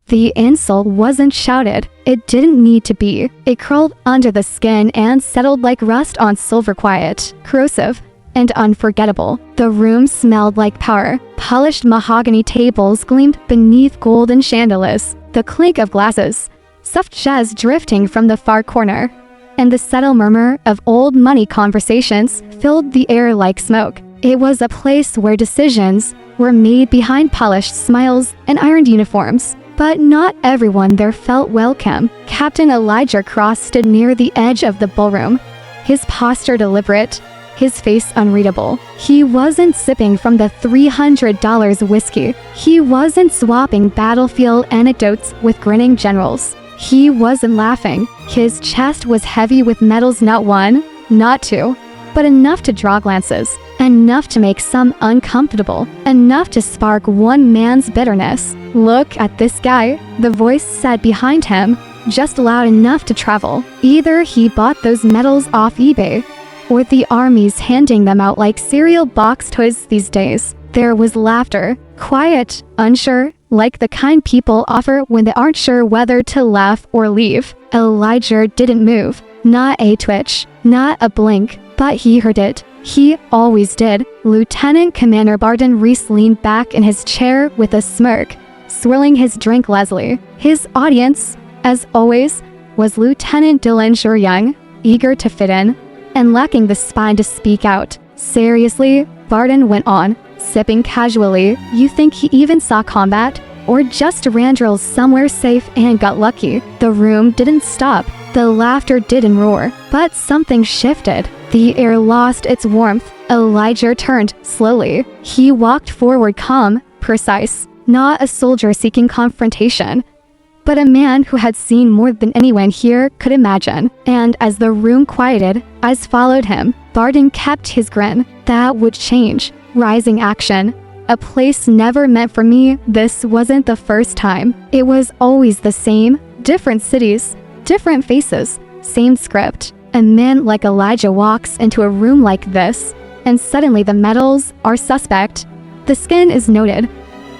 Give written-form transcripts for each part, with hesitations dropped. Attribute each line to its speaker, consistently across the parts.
Speaker 1: The insult wasn't shouted. It didn't need to be. It crawled under the skin and settled like rust on silver, quiet, corrosive, and unforgettable. The room smelled like power. Polished mahogany tables gleamed beneath golden chandeliers. The clink of glasses, soft jazz drifting from the far corner, and the subtle murmur of old money conversations filled the air like smoke. It was a place where decisions were made behind polished smiles and ironed uniforms. But not everyone there felt welcome. Captain Elijah Cross stood near the edge of the ballroom, his posture deliberate, his face unreadable. He wasn't sipping from the $300 whiskey. He wasn't swapping battlefield anecdotes with grinning generals. He wasn't laughing. His chest was heavy with medals, not one, not two, but enough to draw glances, enough to make some uncomfortable, enough to spark one man's bitterness. "Look at this guy," the voice said behind him, just loud enough to travel. Either he bought those medals off eBay, or the army's handing them out like cereal box toys these days. There was laughter, quiet, unsure, like the kind people offer when they aren't sure whether to laugh or leave. Elijah didn't move, not a twitch, not a blink, but he heard it. He always did. Lieutenant Commander Barton Reese leaned back in his chair with a smirk, swirling his drink lazily. His audience, as always, was Lieutenant Dylan Young, eager to fit in, and lacking the spine to speak out. Seriously, Barton went on, sipping casually. You think he even saw combat? Or just ran drills somewhere safe and got lucky? The room didn't stop. The laughter didn't roar. But something shifted. The air lost its warmth. Elijah turned slowly. He walked forward, calm, precise. Not a soldier seeking confrontation, but a man who had seen more than anyone here could imagine. And as the room quieted, eyes followed him. Barton kept his grin. That would change. Rising action. A place never meant for me. This wasn't the first time. It was always the same. Different cities, different faces, same script. A man like Elijah walks into a room like this, and suddenly the medals are suspect. The skin is noted,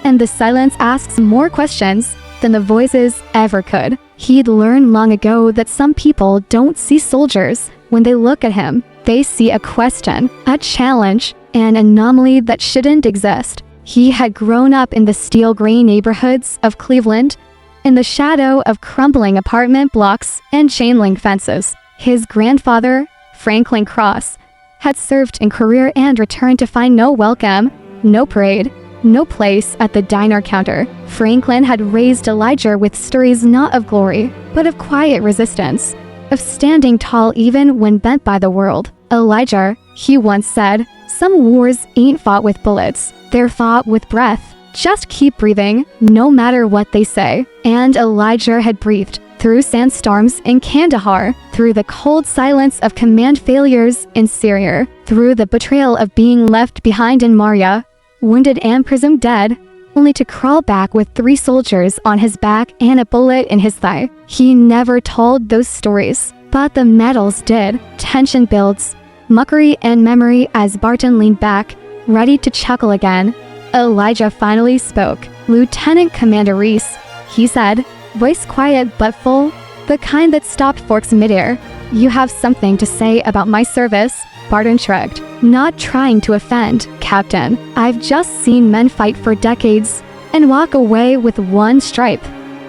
Speaker 1: and the silence asks more questions than the voices ever could. He'd learned long ago that some people don't see soldiers when they look at him. They see a question, a challenge, an anomaly that shouldn't exist. He had grown up in the steel gray neighborhoods of Cleveland, in the shadow of crumbling apartment blocks and chain link fences. His grandfather, Franklin Cross, had served in Korea and returned to find no welcome, no parade, no place at the diner counter. Franklin had raised Elijah with stories not of glory, but of quiet resistance, of standing tall even when bent by the world. Elijah, he once said, some wars ain't fought with bullets, they're fought with breath. Just keep breathing, no matter what they say. And Elijah had breathed through sandstorms in Kandahar, through the cold silence of command failures in Syria, through the betrayal of being left behind in Maria, wounded and presumed dead, only to crawl back with 3 soldiers on his back and a bullet in his thigh. He never told those stories, but the medals did. Tension builds, mockery and memory as Barton leaned back, ready to chuckle again. Elijah finally spoke. Lieutenant Commander Reese, he said, voice quiet but full, the kind that stopped forks midair. You have something to say about my service? Barton shrugged. Not trying to offend, Captain. I've just seen men fight for decades and walk away with 1 stripe.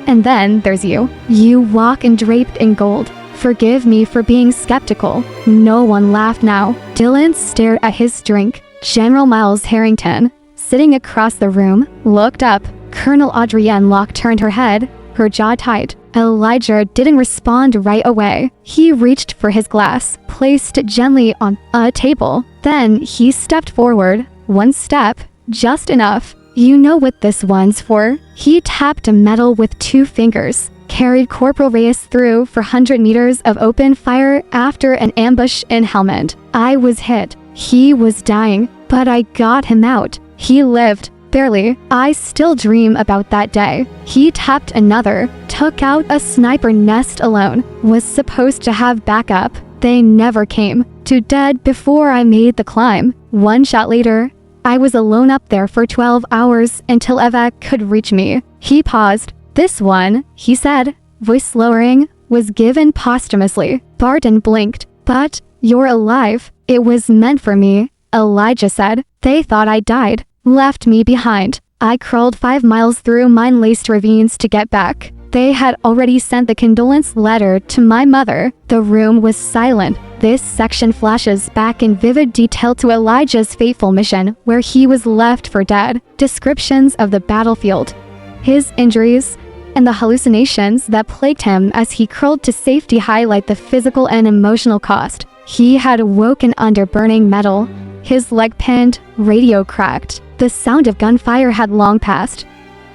Speaker 1: And then there's you. You walk in draped in gold. Forgive me for being skeptical. No one laughed now. Dylan stared at his drink. General Miles Harrington, sitting across the room, looked up. Colonel Adrienne Locke turned her head, her jaw tight. Elijah didn't respond right away. He reached for his glass, placed it gently on a table. Then he stepped forward, 1 step, just enough. You know what this one's for? He tapped a medal with 2 fingers, carried Corporal Reyes through for 100 meters of open fire after an ambush in Helmand. I was hit. He was dying, but I got him out. He lived. Barely. I still dream about that day. He tapped another, took out a sniper nest alone, was supposed to have backup. They never came. To dead before I made the climb. 1 shot later, I was alone up there for 12 hours until evac could reach me. He paused, This one, he said, voice lowering, was given posthumously. Barton blinked. But you're alive. It was meant for me, Elijah said. They thought I died, left me behind. I crawled 5 miles through mine-laced ravines to get back. They had already sent the condolence letter to my mother. The room was silent. This section flashes back in vivid detail to Elijah's fateful mission, where he was left for dead. Descriptions of the battlefield, his injuries, and the hallucinations that plagued him as he crawled to safety highlight the physical and emotional cost. He had woken under burning metal, his leg pinned, radio cracked. The sound of gunfire had long passed,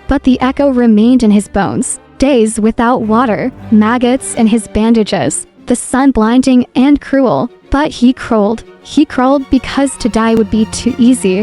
Speaker 1: but the echo remained in his bones. Days without water, maggots in his bandages, the sun blinding and cruel. But he crawled. He crawled because to die would be too easy.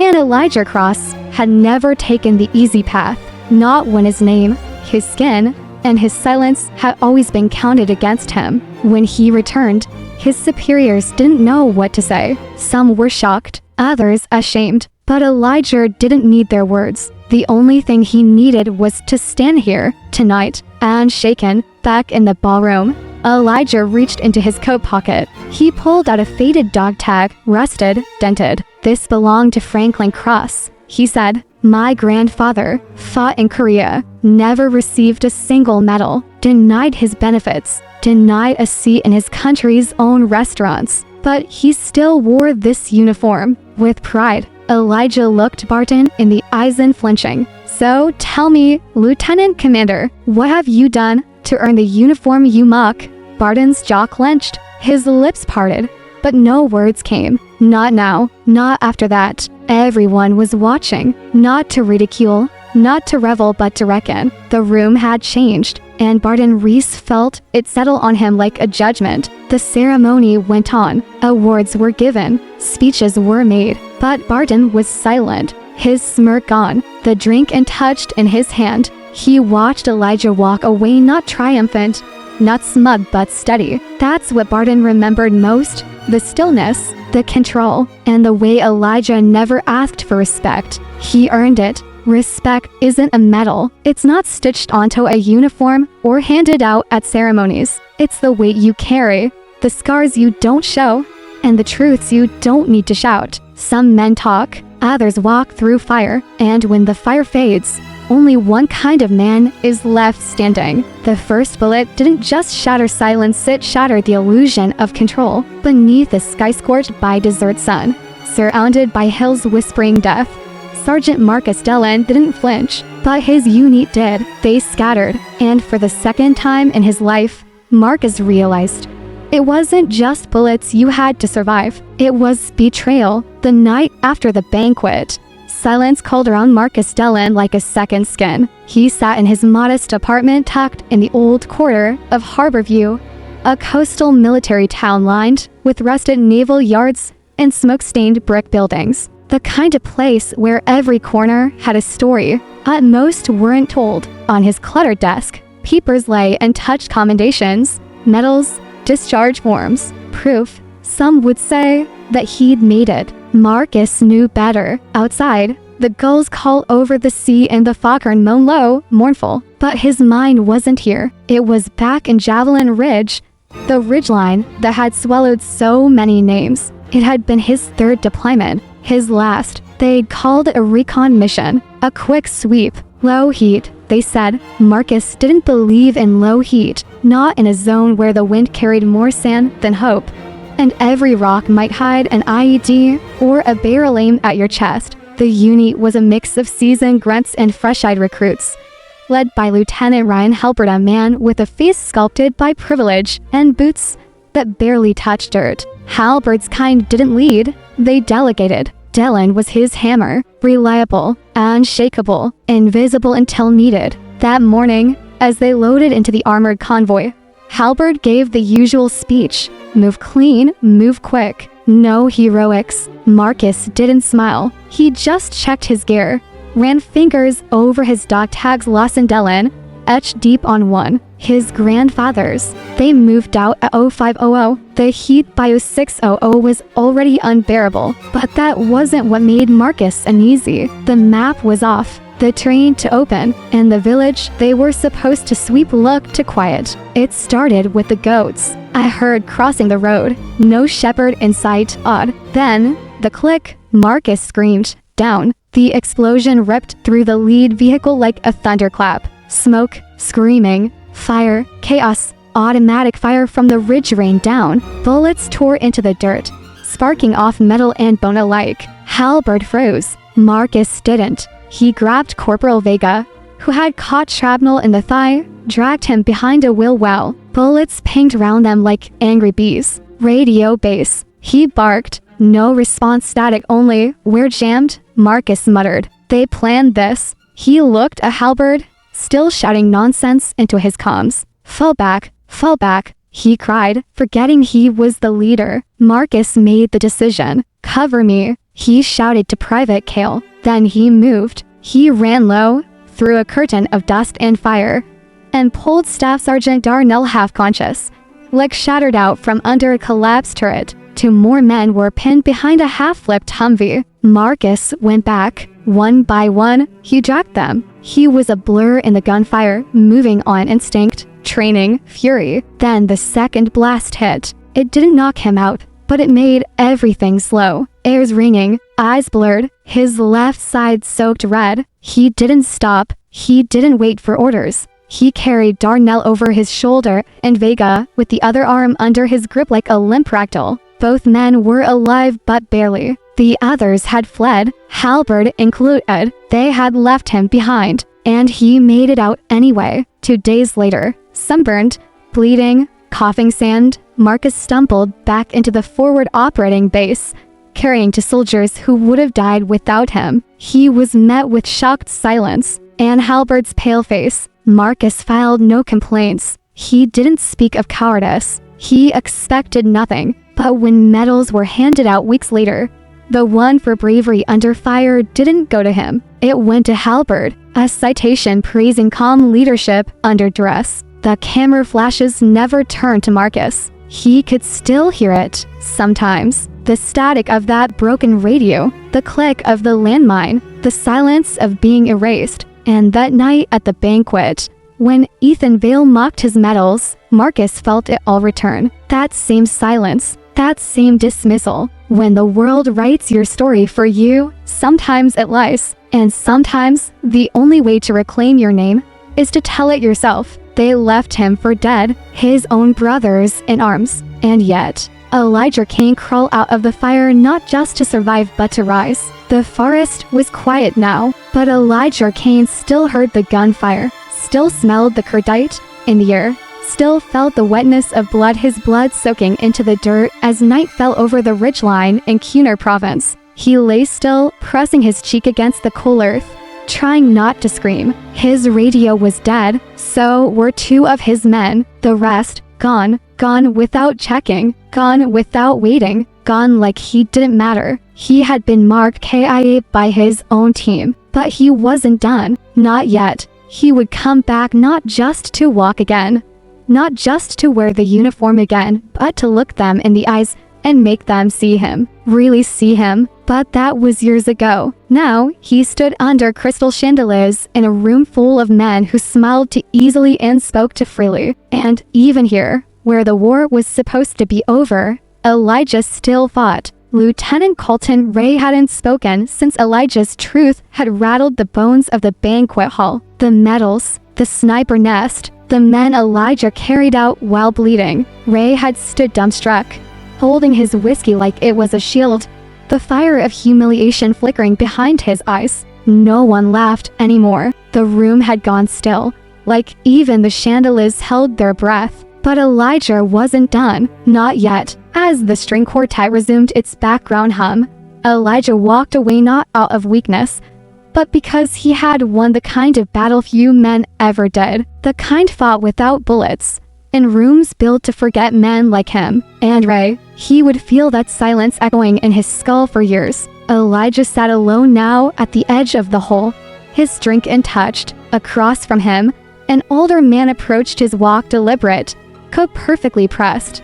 Speaker 1: And Elijah Cross had never taken the easy path, not when his name, his skin, and his silence had always been counted against him. When he returned, his superiors didn't know what to say. Some were shocked, others ashamed. But Elijah didn't need their words. The only thing he needed was to stand here, tonight, and shaken, back in the ballroom. Elijah reached into his coat pocket. He pulled out a faded dog tag, rusted, dented. This belonged to Franklin Cross, he said. My grandfather fought in Korea, never received a single medal, denied his benefits, denied a seat in his country's own restaurants. But he still wore this uniform, with pride. Elijah looked Barton in the eyes unflinching. So tell me, Lieutenant Commander, what have you done to earn the uniform you mock? Barton's jaw clenched, his lips parted, but no words came. Not now, not after that. Everyone was watching, not to ridicule, not to revel, but to reckon. The room had changed, and Barton Reese felt it settle on him like a judgment. The ceremony went on. Awards were given, speeches were made, but Barton was silent, his smirk gone, the drink untouched in his hand. He watched Elijah walk away, not triumphant, not smug, but steady. That's what Barton remembered most, the stillness, the control, and the way Elijah never asked for respect. He earned it. Respect isn't a medal. It's not stitched onto a uniform or handed out at ceremonies. It's the weight you carry, the scars you don't show, and the truths you don't need to shout. Some men talk, others walk through fire, and when the fire fades, only one kind of man is left standing. The first bullet didn't just shatter silence, it shattered the illusion of control. Beneath a sky scorched by desert sun, surrounded by hills whispering death, Sergeant Marcus Dillon didn't flinch, but his unit did. They scattered, and for the second time in his life, Marcus realized it wasn't just bullets you had to survive. It was betrayal. The night after the banquet, silence called around Marcus Dillon like a second skin. He sat in his modest apartment tucked in the old quarter of Harborview, a coastal military town lined with rusted naval yards and smoke-stained brick buildings. The kind of place where every corner had a story, at most weren't told. On his cluttered desk, papers lay untouched commendations, medals, discharge forms, proof, some would say, that he'd made it. Marcus knew better. Outside, the gulls call over the sea and the foghorn moan low, mournful. But his mind wasn't here. It was back in Javelin Ridge, the ridgeline that had swallowed so many names. It had been his third deployment, his last. They'd called it a recon mission, a quick sweep. Low heat, they said. Marcus didn't believe in low heat, not in a zone where the wind carried more sand than hope, and every rock might hide an IED or a barrel aimed at your chest. The unit was a mix of seasoned grunts and fresh-eyed recruits, led by Lieutenant Ryan Halbert, a man with a face sculpted by privilege and boots that barely touched dirt. Halbert's kind didn't lead, they delegated. Dillon was his hammer, reliable, unshakable, invisible until needed. That morning, as they loaded into the armored convoy, Halbert gave the usual speech. Move clean, move quick. No heroics. Marcus didn't smile. He just checked his gear, ran fingers over his dog tags. Lawson Dillon, etched deep on one. His grandfather's. They moved out at 0500. The heat by 0600 was already unbearable, but that wasn't what made Marcus uneasy. The map was off, the train to open, and the village they were supposed to sweep looked to quiet. It started with the goats. I heard crossing the road, no shepherd in sight. Odd. Then, the click. Marcus screamed. Down. The explosion ripped through the lead vehicle like a thunderclap. Smoke, screaming, fire, chaos. Automatic fire from the ridge rained down. Bullets tore into the dirt, sparking off metal and bone alike. Halberd froze. Marcus didn't. He grabbed Corporal Vega, who had caught shrapnel in the thigh, dragged him behind a wheel well. Bullets pinged around them like angry bees. Radio base. He barked. No response, static only. We're jammed, Marcus muttered. They planned this. He looked at Halberd, still shouting nonsense into his comms. Fall back, he cried, forgetting he was the leader. Marcus made the decision. Cover me, he shouted to Private Kale. Then he moved. He ran low, through a curtain of dust and fire, and pulled Staff Sergeant Darnell half-conscious, leg shattered out from under a collapsed turret. Two more men were pinned behind a half-flipped Humvee. Marcus went back. One by one, he dragged them. He was a blur in the gunfire, moving on instinct, training, fury. Then the second blast hit. It didn't knock him out, but it made everything slow. Ears ringing, eyes blurred, his left side soaked red. He didn't stop. He didn't wait for orders. He carried Darnell over his shoulder and Vega with the other arm under his grip like a limp ragdoll. Both men were alive but barely. The others had fled, Halberd included. They had left him behind, and he made it out anyway. 2 days later, sunburned, bleeding, coughing sand, Marcus stumbled back into the forward operating base, carrying two soldiers who would have died without him. He was met with shocked silence and Halberd's pale face. Marcus filed no complaints. He didn't speak of cowardice. He expected nothing. But when medals were handed out weeks later, the one for bravery under fire didn't go to him. It went to Halberd, a citation praising calm leadership under duress. The camera flashes never turned to Marcus. He could still hear it, sometimes. The static of that broken radio, the click of the landmine, the silence of being erased. And that night at the banquet, when Ethan Vale mocked his medals, Marcus felt it all return. That same silence, that same dismissal. When the world writes your story for you, sometimes it lies, and sometimes the only way to reclaim your name is to tell it yourself. They left him for dead, his own brothers in arms. And yet, Elijah Kane crawled out of the fire not just to survive but to rise. The forest was quiet now, but Elijah Kane still heard the gunfire, still smelled the curdite in the air, still felt the wetness of blood, his blood soaking into the dirt as night fell over the ridgeline in Cunard province. He lay still, pressing his cheek against the cool earth, trying not to scream. His radio was dead, so were 2 of his men. The rest, gone without checking, gone without waiting, gone like he didn't matter. He had been marked KIA by his own team, but he wasn't done. Not yet. He would come back not just to walk again, not just to wear the uniform again, but to look them in the eyes and make them see him, really see him. But that was years ago. Now, he stood under crystal chandeliers in a room full of men who smiled too easily and spoke too freely. And even here, where the war was supposed to be over, Elijah still fought. Lieutenant Colton Ray hadn't spoken since Elijah's truth had rattled the bones of the banquet hall. The medals, the sniper nest, the men Elijah carried out while bleeding. Ray had stood dumbstruck, holding his whiskey like it was a shield, the fire of humiliation flickering behind his eyes. No one laughed anymore. The room had gone still, like even the chandeliers held their breath. But Elijah wasn't done, not yet. As the string quartet resumed its background hum, Elijah walked away not out of weakness, but because he had won the kind of battle few men ever did, the kind fought without bullets, in rooms built to forget men like him and Ray. He would feel that silence echoing in his skull for years. Elijah sat alone now at the edge of the hole, his drink untouched. Across from him, an older man approached his walk deliberate, coat perfectly pressed.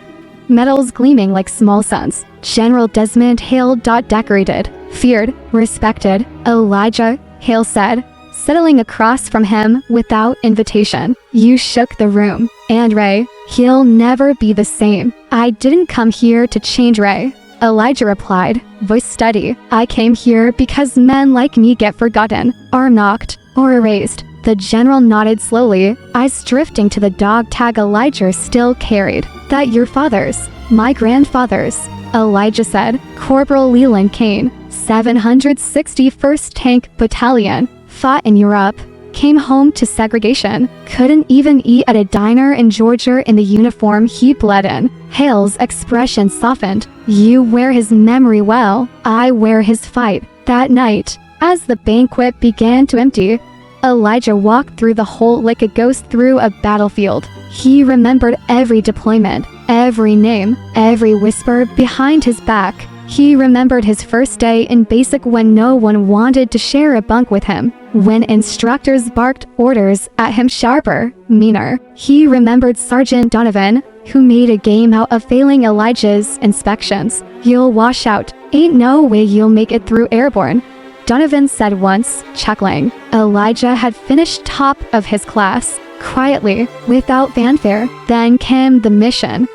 Speaker 1: medals gleaming like small suns. General Desmond Hale. Decorated, feared, respected, Elijah, Hale said, settling across from him without invitation. You shook the room. And Ray, he'll never be the same. I didn't come here to change Ray, Elijah replied, voice steady. I came here because men like me get forgotten, or knocked, or erased. The general nodded slowly, eyes drifting to the dog tag Elijah still carried. That your father's, my grandfather's, Elijah said. Corporal Leland Kane, 761st Tank Battalion, fought in Europe, came home to segregation, couldn't even eat at a diner in Georgia in the uniform he bled in. Hale's expression softened. You wear his memory well, I wear his fight. That night, as the banquet began to empty, Elijah walked through the hole like a ghost through a battlefield. He remembered every deployment, every name, every whisper behind his back. He remembered his first day in basic when no one wanted to share a bunk with him, when instructors barked orders at him sharper, meaner. He remembered Sergeant Donovan, who made a game out of failing Elijah's inspections. You'll wash out, ain't no way you'll make it through airborne, Donovan said once, chuckling. Elijah had finished top of his class, quietly, without fanfare. Then came the mission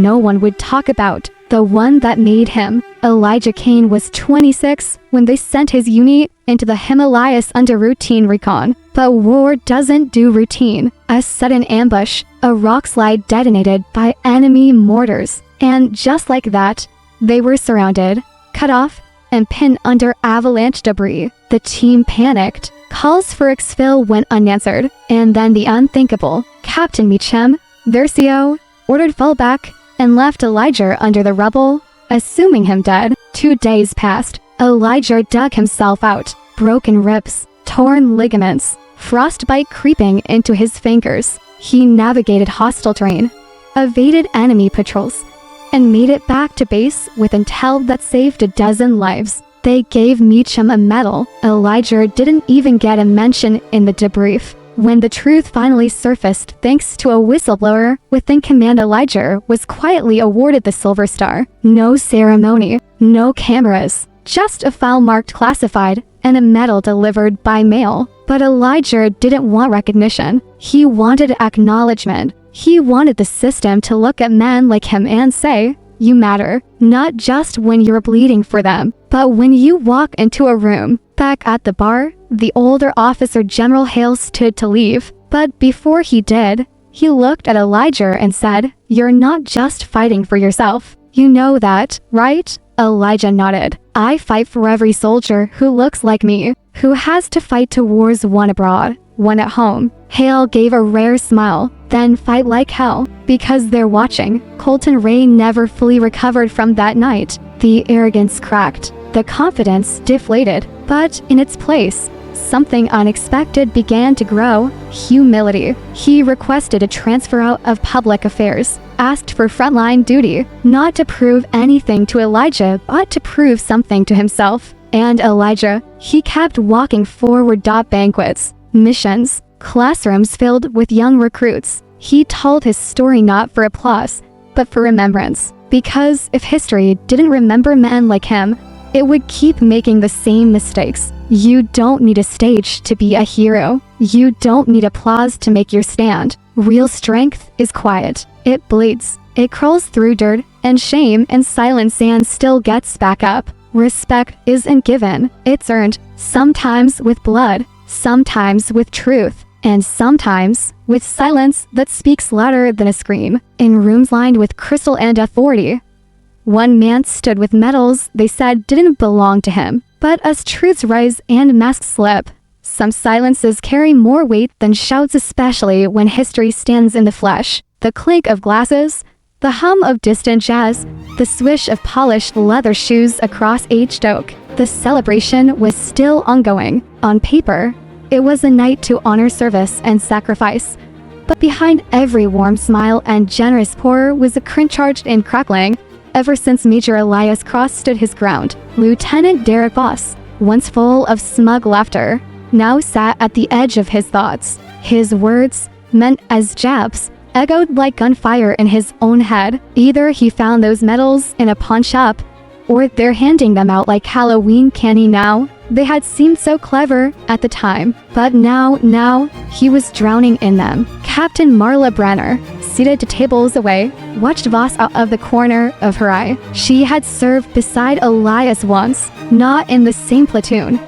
Speaker 1: no one would talk about. The one that made him. Elijah Kane was 26 when they sent his unit into the Himalayas under routine recon. But war doesn't do routine. A sudden ambush, a rock slide detonated by enemy mortars. And just like that, they were surrounded, cut off, and pinned under avalanche debris. The team panicked. Calls for exfil went unanswered. And then the unthinkable. Captain Meacham, Versio, ordered fallback and left Elijah under the rubble, assuming him dead. 2 days passed. Elijah dug himself out. Broken ribs, torn ligaments, frostbite creeping into his fingers. He navigated hostile terrain, evaded enemy patrols, and made it back to base with intel that saved a dozen lives. They gave Meacham a medal. Elijah didn't even get a mention in the debrief. When the truth finally surfaced thanks to a whistleblower within command, Elijah was quietly awarded the Silver Star. No ceremony, no cameras, just a file marked classified and a medal delivered by mail. But Elijah didn't want recognition. He wanted acknowledgement. He wanted the system to look at men like him and say, you matter, not just when you're bleeding for them, but when you walk into a room. Back at the bar, the older officer General Hale stood to leave, but before he did, he looked at Elijah and said, you're not just fighting for yourself. You know that, right? Elijah nodded. I fight for every soldier who looks like me, who has to fight to wars, one abroad, one at home. Hale gave a rare smile. Then fight like hell, because they're watching. Colton Ray never fully recovered from that night. The arrogance cracked, the confidence deflated, but in its place, something unexpected began to grow: humility. He requested a transfer out of public affairs, asked for frontline duty, not to prove anything to Elijah, but to prove something to himself. And Elijah, he kept walking forward. Banquets, missions, classrooms filled with young recruits. He told his story not for applause, but for remembrance. Because if history didn't remember men like him, it would keep making the same mistakes. You don't need a stage to be a hero. You don't need applause to make your stand. Real strength is quiet. It bleeds. It crawls through dirt and shame and silence and still gets back up. Respect isn't given. It's earned, sometimes with blood, sometimes with truth, and sometimes with silence that speaks louder than a scream. In rooms lined with crystal and authority, one man stood with medals they said didn't belong to him. But as truths rise and masks slip, some silences carry more weight than shouts, especially when history stands in the flesh. The clink of glasses, the hum of distant jazz, the swish of polished leather shoes across aged oak. The celebration was still ongoing. On paper, it was a night to honor service and sacrifice. But behind every warm smile and generous pour was a cringe charged and crackling. Ever since Major Elias Cross stood his ground, Lieutenant Derek Voss, once full of smug laughter, now sat at the edge of his thoughts. His words, meant as jabs, echoed like gunfire in his own head. Either he found those medals in a pawn shop, or they're handing them out like Halloween candy now. They had seemed so clever at the time, but now he was drowning in them. Captain Marla Brenner, seated 2 tables away, watched Voss out of the corner of her eye. She had served beside Elias once, not in the same platoon,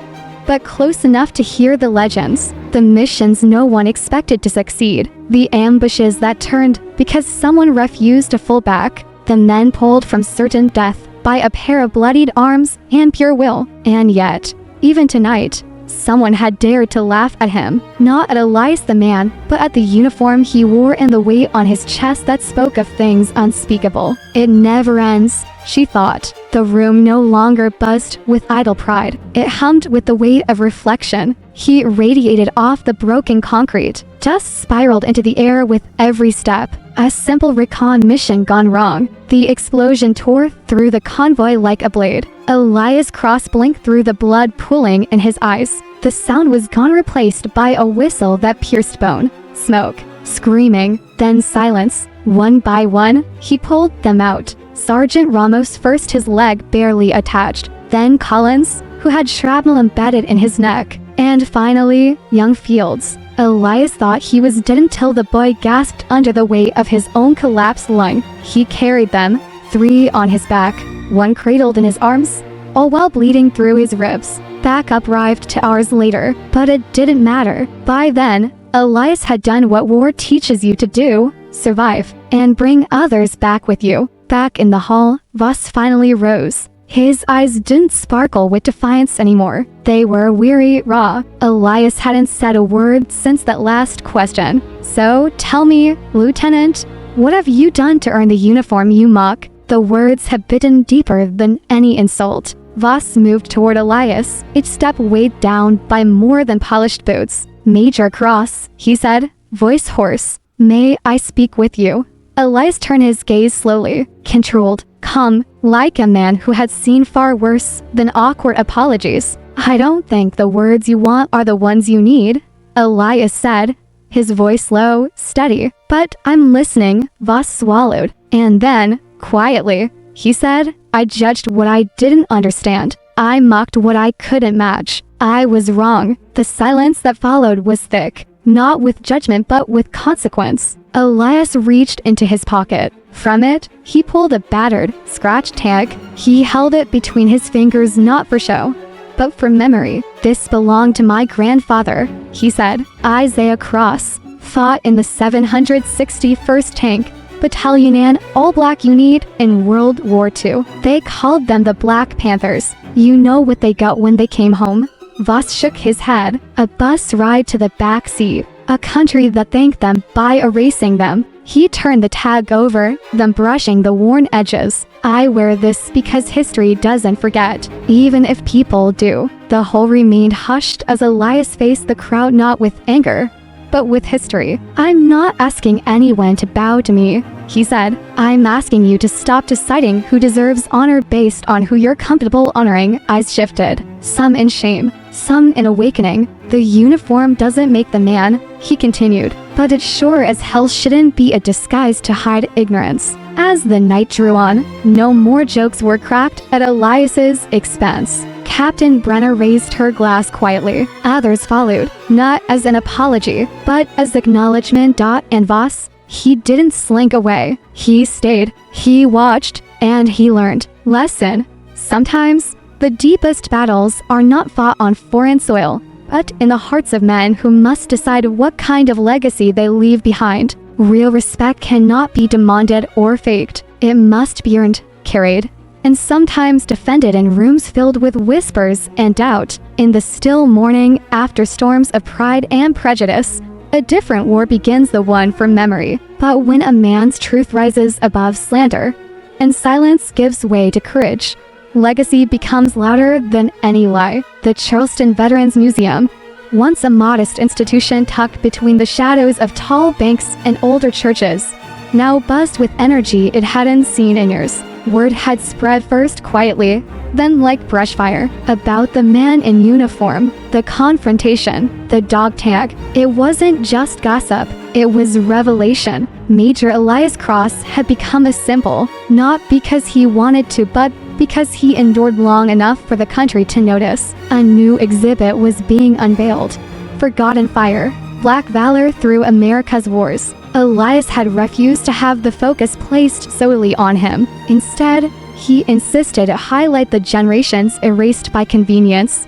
Speaker 1: but close enough to hear the legends, the missions no one expected to succeed, the ambushes that turned because someone refused to fall back, the men pulled from certain death by a pair of bloodied arms and pure will. And yet, even tonight, someone had dared to laugh at him, not at Elias the man, but at the uniform he wore and the weight on his chest that spoke of things unspeakable. It never ends, she thought. The room no longer buzzed with idle pride. It hummed with the weight of reflection. Heat radiated off the broken concrete. Dust spiraled into the air with every step. A simple recon mission gone wrong. The explosion tore through the convoy like a blade. Elias Cross blinked through the blood pooling in his eyes. The sound was gone, replaced by a whistle that pierced bone. Smoke, screaming, then silence. One by one, he pulled them out. Sergeant Ramos first, his leg barely attached, then Collins, who had shrapnel embedded in his neck, and finally, young Fields. Elias thought he was dead until the boy gasped under the weight of his own collapsed lung. He carried them, 3 on his back, 1 cradled in his arms, all while bleeding through his ribs. Backup arrived 2 hours later, but it didn't matter. By then, Elias had done what war teaches you to do: survive, and bring others back with you. Back in the hall, Voss finally rose. His eyes didn't sparkle with defiance anymore. They were weary, raw. Elias hadn't said a word since that last question. So, tell me, Lieutenant, what have you done to earn the uniform you mock? The words had bitten deeper than any insult. Voss moved toward Elias, each step weighed down by more than polished boots. Major Cross, he said, voice hoarse. May I speak with you? Elias turned his gaze slowly, controlled, calm, like a man who had seen far worse than awkward apologies. I don't think the words you want are the ones you need, Elias said, his voice low, steady. But I'm listening, Voss swallowed. And then, quietly, he said, I judged what I didn't understand. I mocked what I couldn't match. I was wrong. The silence that followed was thick, not with judgment but with consequence. Elias reached into his pocket. From it, he pulled a battered, scratched tag. He held it between his fingers, not for show, but for memory. This belonged to my grandfather, he said. Isaiah Cross fought in the 761st Tank Battalion and all-black unit in World War II. They called them the Black Panthers. You know what they got when they came home? Voss shook his head. A bus ride to the back seat. A country that thanked them by erasing them. He turned the tag over, then brushing the worn edges. I wear this because history doesn't forget, even if people do. The whole remained hushed as Elias faced the crowd, not with anger, but with history. I'm not asking anyone to bow to me, he said. I'm asking you to stop deciding who deserves honor based on who you're comfortable honoring. Eyes shifted, some in shame, some in awakening. The uniform doesn't make the man, he continued, but it sure as hell shouldn't be a disguise to hide ignorance. As the night drew on, no more jokes were cracked at Elias's expense. Captain Brenner raised her glass quietly. Others followed, not as an apology, but as acknowledgement. And Voss, he didn't slink away. He stayed, he watched, and he learned. Lesson: sometimes, the deepest battles are not fought on foreign soil, but in the hearts of men who must decide what kind of legacy they leave behind. Real respect cannot be demanded or faked. It must be earned, carried, and sometimes defended in rooms filled with whispers and doubt. In the still morning, after storms of pride and prejudice, a different war begins, the one for memory. But when a man's truth rises above slander, and silence gives way to courage, legacy becomes louder than any lie. The Charleston Veterans Museum, once a modest institution tucked between the shadows of tall banks and older churches, now buzzed with energy it hadn't seen in years. Word had spread first quietly, then like brushfire, about the man in uniform, the confrontation, the dog tag. It wasn't just gossip, it was revelation. Major Elias Cross had become a symbol, not because he wanted to but because he endured long enough for the country to notice. A new exhibit was being unveiled. Forgotten fire, black valor through America's wars. Elias had refused to have the focus placed solely on him. Instead, he insisted to highlight the generations erased by convenience.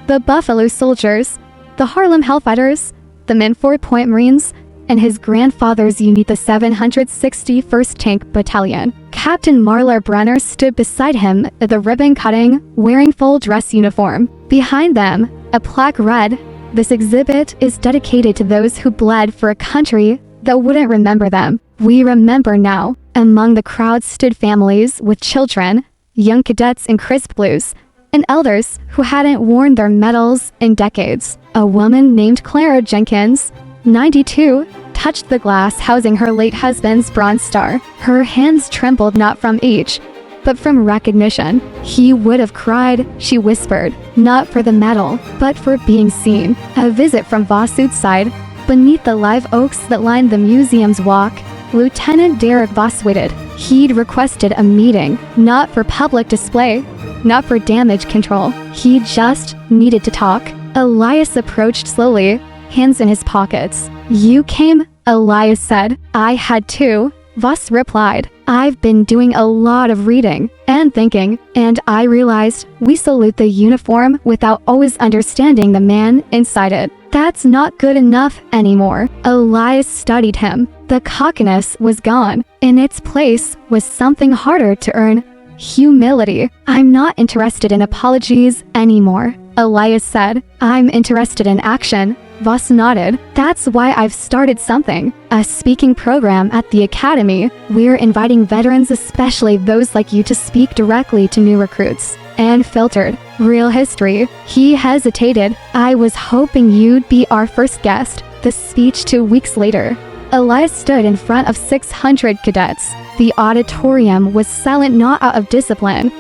Speaker 1: The Buffalo Soldiers, the Harlem Hellfighters, the Minford Point Marines, and his grandfather's unit, the 761st Tank Battalion. Captain Marlar Brenner stood beside him at the ribbon-cutting, wearing full dress uniform. Behind them, a plaque read, "This exhibit is dedicated to those who bled for a country that wouldn't remember them. We remember now." Among the crowd stood families with children, young cadets in crisp blues, and elders who hadn't worn their medals in decades. A woman named Clara Jenkins, 92, touched the glass housing her late husband's Bronze Star. Her hands trembled not from age, but from recognition. "He would have cried," she whispered, "not for the medal, but for being seen." A visit from Vossud's side, beneath the live oaks that lined the museum's walk, Lieutenant Derek Voss waited. He'd requested a meeting, not for public display, not for damage control. He just needed to talk. Elias approached slowly, hands in his pockets. "You came?" Elias said. "I had to," Voss replied. "I've been doing a lot of reading and thinking, and I realized we salute the uniform without always understanding the man inside it. That's not good enough anymore." Elias studied him. The cockiness was gone. In its place was something harder to earn: humility. "I'm not interested in apologies anymore," Elias said. "I'm interested in action." Voss nodded. "That's why I've started something. A speaking program at the academy. We're inviting veterans, especially those like you, to speak directly to new recruits. And filtered, real history." He hesitated. "I was hoping you'd be our first guest." The speech 2 weeks later. Elias stood in front of 600 cadets. The auditorium was silent, not out of discipline,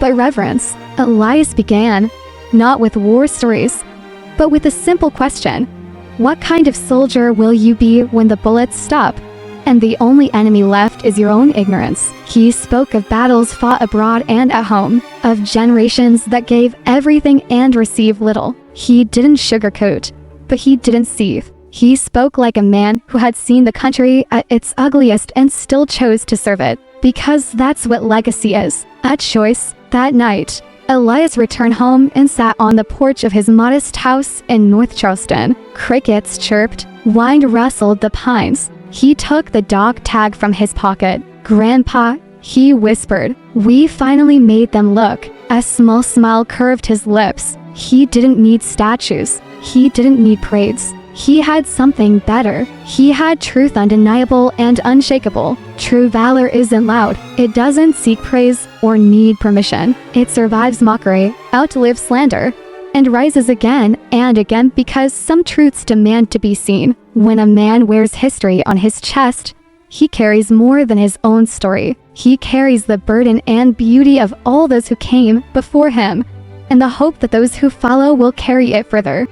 Speaker 1: but reverence. Elias began, not with war stories, but with a simple question: what kind of soldier will you be when the bullets stop, and the only enemy left is your own ignorance? He spoke of battles fought abroad and at home, of generations that gave everything and received little. He didn't sugarcoat, but he didn't seethe. He spoke like a man who had seen the country at its ugliest and still chose to serve it, because that's what legacy is, a choice. That night, Elias returned home and sat on the porch of his modest house in North Charleston. Crickets chirped, wind rustled the pines. He took the dog tag from his pocket. "Grandpa," he whispered, "we finally made them look." A small smile curved his lips. He didn't need statues. He didn't need parades. He had something better. He had truth, undeniable and unshakable. True valor isn't loud. It doesn't seek praise or need permission. It survives mockery, outlives slander, and rises again and again because some truths demand to be seen. When a man wears history on his chest, he carries more than his own story. He carries the burden and beauty of all those who came before him, and the hope that those who follow will carry it further.